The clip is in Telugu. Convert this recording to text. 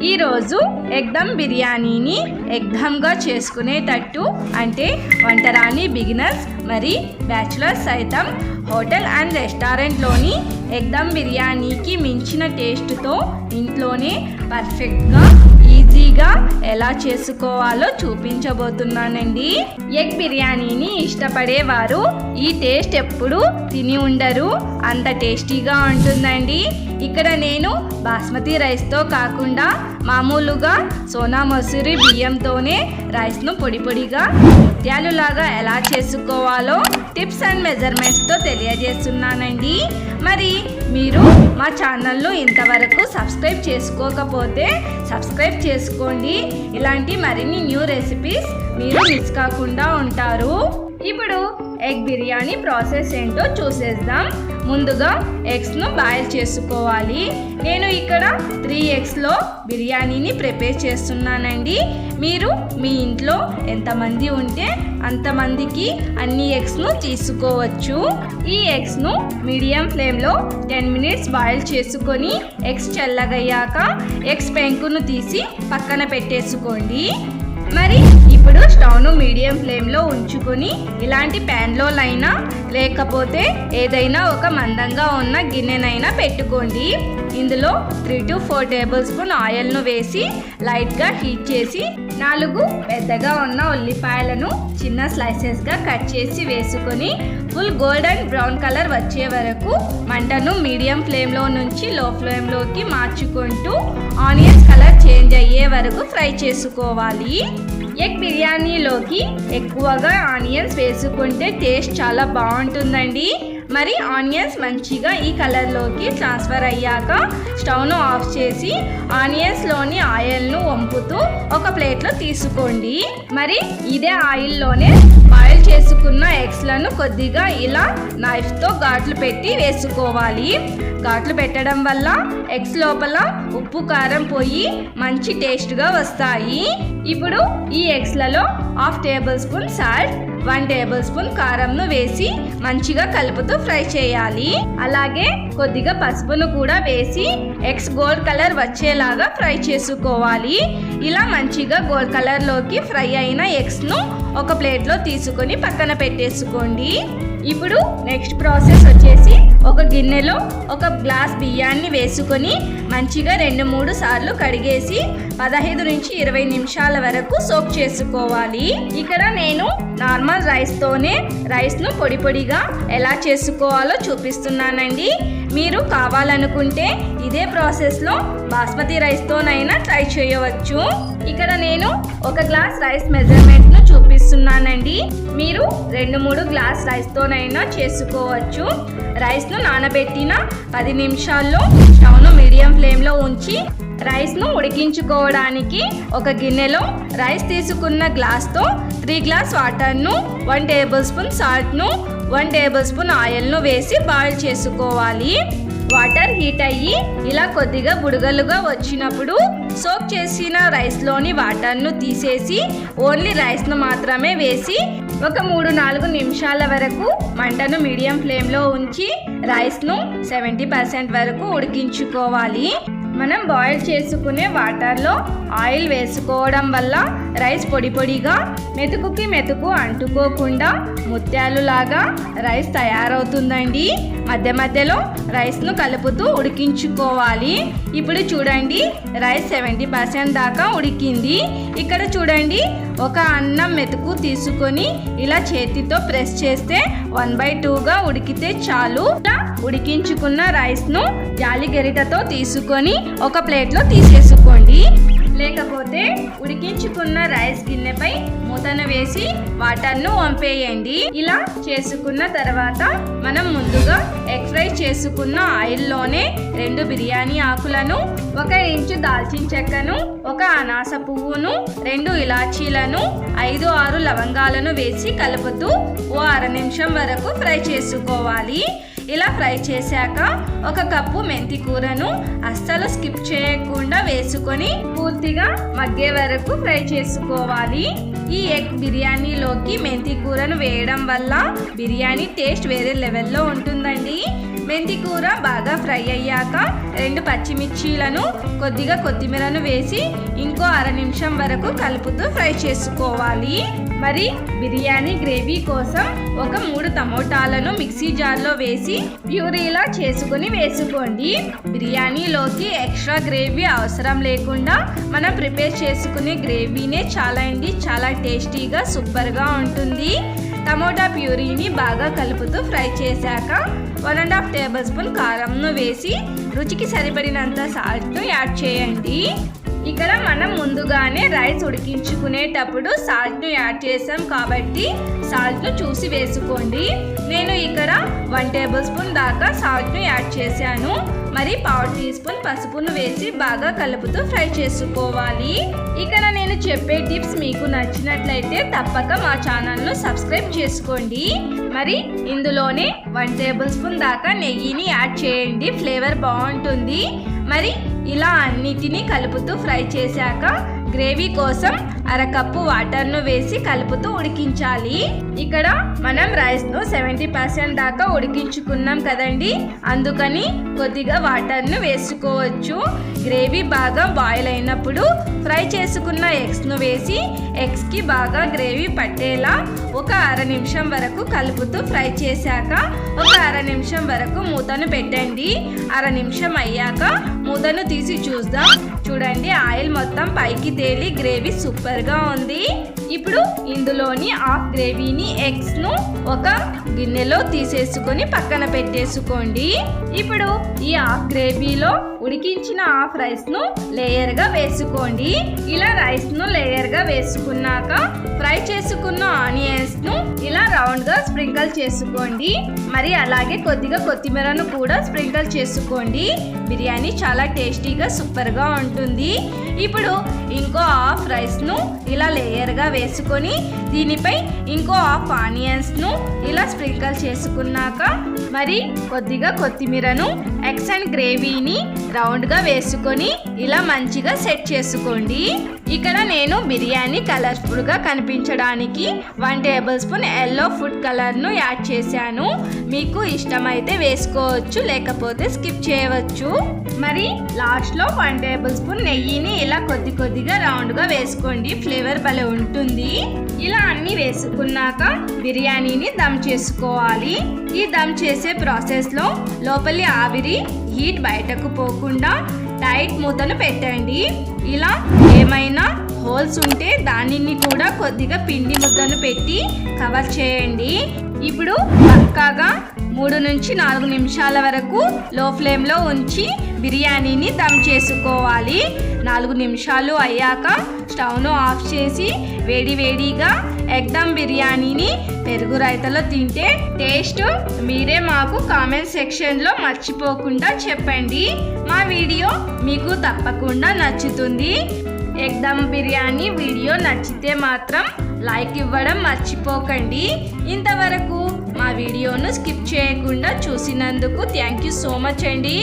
ఈరోజు ఎగ్దమ్ బిర్యానీని ఎగ్దమ్గా చేసుకునేటట్టు అంటే వంటరాని బిగినర్స్ మరి బ్యాచులర్స్ సైతం హోటల్ అండ్ రెస్టారెంట్లోని ఎగ్దమ్ బిర్యానీకి మించిన టేస్ట్తో ఇంట్లోనే పర్ఫెక్ట్గా ఈజీగా ఎలా చేసుకోవాలో చూపించబోతున్నానండి. ఎగ్ బిర్యానీని ఇష్టపడేవారు ఈ టేస్ట్ ఎప్పుడు తిని ఉండరు, అంత టేస్టీగా ఉంటుందండి. ఇక్కడ నేను బాస్మతి రైస్తో కాకుండా మామూలుగా సోనా మసూరి బియ్యంతోనే రైస్ను పొడి పొడిగా ముత్యాలులాగా ఎలా చేసుకోవాలో టిప్స్ అండ్ మెజర్మెంట్స్తో తెలియజేస్తున్నానండి. మరి మీరు మా ఛానల్ను ఇంతవరకు సబ్స్క్రైబ్ చేసుకోకపోతే సబ్స్క్రైబ్ చేసుకోండి. ఇలాంటి మరిన్ని న్యూ రెసిపీస్ మీరు మిస్ కాకుండా ఉంటారు. ఇప్పుడు ఎగ్ బిర్యానీ ప్రాసెస్ ఏంటో చూసేద్దాం. ముందుగా ఎగ్స్ను బాయిల్ చేసుకోవాలి. నేను ఇక్కడ 3 ఎగ్స్లో బిర్యానీని ప్రిపేర్ చేస్తున్నానండి. మీరు మీ ఇంట్లో ఎంతమంది ఉంటే అంతమందికి అన్ని ఎగ్స్ను తీసుకోవచ్చు. ఈ ఎగ్స్ను మీడియం ఫ్లేమ్లో 10 మినిట్స్ బాయిల్ చేసుకొని ఎగ్స్ చల్లగయ్యాక ఎగ్స్ పెంకును తీసి పక్కన పెట్టేసుకోండి. మరి ఇప్పుడు స్టవ్ను మీడియం ఫ్లేమ్లో ఉంచుకొని ఇలాంటి ప్యాన్లోనైనా లేకపోతే ఏదైనా ఒక మందంగా ఉన్న గిన్నెనైనా పెట్టుకోండి. ఇందులో 3 to 4 టేబుల్ స్పూన్ ఆయిల్ను వేసి లైట్గా హీట్ చేసి 4 పెద్దగా ఉన్న ఉల్లిపాయలను చిన్న స్లైసెస్గా కట్ చేసి వేసుకొని ఫుల్ గోల్డెన్ బ్రౌన్ కలర్ వచ్చే వరకు మంటను మీడియం ఫ్లేమ్లో నుంచి లో ఫ్లేమ్లోకి మార్చుకుంటూ ఆనియన్స్ కలర్ చేంజ్ అయ్యే వరకు ఫ్రై చేసుకోవాలి. ఎగ్ బిర్యానీలోకి ఎక్కువగా ఆనియన్స్ వేసుకుంటే టేస్ట్ చాలా బాగుంటుందండి. మరి ఆనియన్స్ మంచిగా ఈ కలర్లోకి ట్రాన్స్ఫర్ అయ్యాక స్టవ్ను ఆఫ్ చేసి ఆనియన్స్లోని ఆయిల్ను వంపుతూ ఒక ప్లేట్లో తీసుకోండి. మరి ఇదే ఆయిల్లోనే బాయిల్ చేసుకున్న ఎగ్స్లను కొద్దిగా ఇలా నైఫ్తో ఘాట్లు పెట్టి వేసుకోవాలి. ఘాట్లు పెట్టడం వల్ల ఎగ్స్ లోపల ఉప్పు కారం పోయి మంచి టేస్ట్గా వస్తాయి. ఇప్పుడు ఈ ఎగ్స్లలో 1/2 tablespoon salt 1 tablespoon కారంను వేసి మంచిగా కలుపుతూ ఫ్రై చేయాలి. అలాగే కొద్దిగా పసుపును కూడా వేసి ఎగ్స్ గోల్డ్ కలర్ వచ్చేలాగా ఫ్రై చేసుకోవాలి. ఇలా మంచిగా గోల్డ్ కలర్లోకి ఫ్రై అయిన ఎగ్స్ను ఒక ప్లేట్లో తీసుకొని పక్కన పెట్టేసుకోండి. ఇప్పుడు నెక్స్ట్ ప్రాసెస్ వచ్చేసి ఒక గిన్నెలో 1 గ్లాస్ బియ్యాన్ని వేసుకొని మంచిగా 2-3 సార్లు కడిగేసి 15 నుంచి 20 నిమిషాల వరకు సోక్ చేసుకోవాలి. ఇక్కడ నేను నార్మల్ రైస్తోనే రైస్ను పొడి పొడిగా ఎలా చేసుకోవాలో చూపిస్తున్నానండి. మీరు కావాలనుకుంటే ఇదే ప్రాసెస్లో బాస్మతి రైస్తోనైనా ట్రై చేయవచ్చు. ఇక్కడ నేను 1 గ్లాస్ రైస్ మెజర్మెంట్ను చూపిస్తున్నానండి. మీరు 2-3 గ్లాస్ రైస్తోనైనా చేసుకోవచ్చు. రైస్ను నానబెట్టిన 10 నిమిషాల్లో స్టవ్ను మీడియం ఫ్లేమ్లో ఉంచి రైస్ను ఉడికించుకోవడానికి ఒక గిన్నెలో రైస్ తీసుకున్న గ్లాస్తో 3 గ్లాస్ వాటర్ను 1 టేబుల్ స్పూన్ సాల్ట్ను 1 టేబుల్ స్పూన్ ఆయిల్ను వేసి బాయిల్ చేసుకోవాలి. వాటర్ హీట్ అయ్యి ఇలా కొద్దిగా బుడగలుగా వచ్చినప్పుడు సోక్ చేసిన రైస్లోని వాటర్ను తీసేసి ఓన్లీ రైస్ను మాత్రమే వేసి ఒక 3-4 నిమిషాల వరకు మంటను మీడియం ఫ్లేమ్లో ఉంచి రైస్ను 70% వరకు ఉడికించుకోవాలి. మనం బాయిల్ చేసుకునే వాటర్లో ఆయిల్ వేసుకోవడం వల్ల రైస్ పొడి పొడిగా మెతుకుకి మెతుకు అంటుకోకుండా ముత్యాలులాగా రైస్ తయారవుతుందండి. మధ్య మధ్యలో రైస్ను కలుపుతూ ఉడికించుకోవాలి. ఇప్పుడు చూడండి రైస్ 70% దాకా ఉడికింది. ఇక్కడ చూడండి ఒక అన్నం మెతుకు తీసుకొని ఇలా చేతితో ప్రెస్ చేస్తే 1/2గా ఉడికితే చాలు. ఉడికించుకున్న రైస్ను జాలి గరిటతో తీసుకొని ఒక ప్లేట్లో తీసేసుకోండి. లేకపోతే ఉడికించుకున్న రైస్ గిన్నెపై మూతను వేసి వాటర్ను వంపేయండి. ఇలా చేసుకున్న తర్వాత మనం ముందుగా ఎగ్ ఫ్రై చేసుకున్న ఆయిల్లోనే 2 బిర్యానీ ఆకులను 1 ఇంచు దాల్చిన చెక్కను 1 అనాస పువ్వును 2 ఇలాచీలను 5-6 లవంగాలను వేసి కలుపుతూ ఓ 1/2 నిమిషం వరకు ఫ్రై చేసుకోవాలి. ఇలా ఫ్రై చేశాక 1 కప్పు మెంతి కూరను అస్సలు స్కిప్ చేయకుండా వేసుకొని పూర్తిగా మగ్గే వరకు ఫ్రై చేసుకోవాలి. ఈ ఎగ్ బిర్యానీలోకి మెంతి కూరను వేయడం వల్ల బిర్యానీ టేస్ట్ వేరే లెవెల్లో ఉంటుందండి. మెంతి కూర బాగా ఫ్రై అయ్యాక 2 పచ్చిమిర్చీలను కొద్దిగా కొత్తిమీరను వేసి ఇంకో అర నిమిషం వరకు కలుపుతూ ఫ్రై చేసుకోవాలి. మరి బిర్యానీ గ్రేవీ కోసం ఒక 3 టమోటాలను మిక్సీ జార్లో వేసి ప్యూరీలా చేసుకుని వేసుకోండి. బిర్యానీలోకి ఎక్స్ట్రా గ్రేవీ అవసరం లేకుండా మనం ప్రిపేర్ చేసుకునే గ్రేవీనే చాలా టేస్టీగా సూపర్గా ఉంటుంది. టమోటా ప్యూరీని బాగా కలుపుతూ ఫ్రై చేశాక 1.5 టేబుల్ స్పూన్ కారంను వేసి రుచికి సరిపడినంత సాల్ట్ను యాడ్ చేయండి. ఇక్కడ మనం ముందుగానే రైస్ ఉడికించుకునేటప్పుడు సాల్ట్ను యాడ్ చేసాం కాబట్టి సాల్ట్ను చూసి వేసుకోండి. నేను ఇక్కడ 1 టేబుల్ స్పూన్ దాకా సాల్ట్ను యాడ్ చేశాను. మరి 1/2 టీ స్పూన్ పసుపును వేసి బాగా కలుపుతూ ఫ్రై చేసుకోవాలి. ఇక్కడ నేను చెప్పే టిప్స్ మీకు నచ్చినట్లయితే తప్పక మా ఛానల్ను సబ్స్క్రైబ్ చేసుకోండి. మరి ఇందులోనే 1 టేబుల్ స్పూన్ దాకా నెయ్యిని యాడ్ చేయండి, ఫ్లేవర్ బాగుంటుంది. మరి ఇలా అన్నిటినీ కలుపుతూ ఫ్రై చేశాక గ్రేవీ కోసం 1/2 కప్పు వాటర్ను వేసి కలుపుతూ ఉడికించాలి. ఇక్కడ మనం రైస్ను 70% దాకా ఉడికించుకున్నాం కదండి, అందుకని కొద్దిగా వాటర్ను వేసుకోవచ్చు. గ్రేవీ బాగా బాయిల్ అయినప్పుడు ఫ్రై చేసుకున్న ఎగ్స్ను వేసి ఎగ్స్కి బాగా గ్రేవీ పట్టేలా ఒక అర నిమిషం వరకు కలుపుతూ ఫ్రై చేశాక ఒక అర నిమిషం వరకు మూతను పెట్టండి. అర నిమిషం అయ్యాక మూతను తీసి చూద్దాం. చూడండి, ఆయిల్ మొత్తం పైకి తేలి గ్రేవీ సూపర్గా ఉంది. ఇప్పుడు ఇందులోని హాఫ్ గ్రేవీని ఎగ్స్ను ఒక గిన్నెలో తీసేసుకొని పక్కన పెట్టేసుకోండి. ఇప్పుడు ఈ హాఫ్ గ్రేవీలో ఉడికించిన హాఫ్ రైస్ను లేయర్గా వేసుకోండి. ఇలా రైస్ను లేయర్గా వేసుకున్నాక ఫ్రై చేసుకున్న ఆనియన్స్ను ఇలా రౌండ్గా స్ప్రింకిల్ చేసుకోండి. మరి అలాగే కొద్దిగా కొత్తిమీరను కూడా స్ప్రింకిల్ చేసుకోండి. బిర్యానీ చాలా టేస్టీగా సూపర్గా ఉంటుంది. ఇప్పుడు ఇంకో హాఫ్ రైస్ను ఇలా లేయర్గా వేసుకొని దీనిపై ఇంకో హాఫ్ ఆనియన్స్ను ఇలా స్ప్రింకిల్ చేసుకున్నాక మరి కొద్దిగా కొత్తిమీరను ఎగ్స్ అండ్ గ్రేవీని రౌండ్గా వేసుకొని ఇలా మంచిగా సెట్ చేసుకోండి. ఇక్కడ నేను బిర్యానీ కలర్ఫుల్గా కనిపించడానికి 1 టేబుల్ స్పూన్ ఎల్లో ఫుడ్ కలర్ను యాడ్ చేశాను. మీకు ఇష్టమైతే వేసుకోవచ్చు, లేకపోతే స్కిప్ చేయవచ్చు. మరి లాస్ట్లో 1 టేబుల్ స్పూన్ నెయ్యిని ఇలా కొద్దిగా రౌండ్గా వేసుకోండి, ఫ్లేవర్ భలే ఉంటుంది. ఇలా అన్నీ వేసుకున్నాక బిర్యానీని దమ్ చేసుకోవాలి. ఈ దమ్ చేసే ప్రాసెస్లో లోపలి ఆవిరి హీట్ బయటకు పోకుండా టైట్ మూతను పెట్టండి. ఇలా ఏమైనా హోల్స్ ఉంటే దానిని కూడా కొద్దిగా పిండి ముద్దను పెట్టి కవర్ చేయండి. ఇప్పుడు పక్కాగా 3 నుంచి 4 నిమిషాల వరకు లో ఫ్లేమ్లో ఉంచి బిర్యానీని దమ్ చేసుకోవాలి. 4 నిమిషాలు అయ్యాక స్టవ్ను ఆఫ్ చేసి వేడిగా ఎగ్ దమ్ బిర్యానీని పెరుగు రైతాలో తింటే టేస్ట్ మీరే మాకు కామెంట్ సెక్షన్లో మర్చిపోకుండా చెప్పండి. మా వీడియో మీకు తప్పకుండా నచ్చుతుంది. ఎగ్ దమ్ బిర్యానీ వీడియో నచ్చితే మాత్రం లైక్ ఇవ్వడం మర్చిపోకండి. ఇంతవరకు మా వీడియోను స్కిప్ చేయకుండా చూసినందుకు థ్యాంక్ యూ సో మచ్ అండి.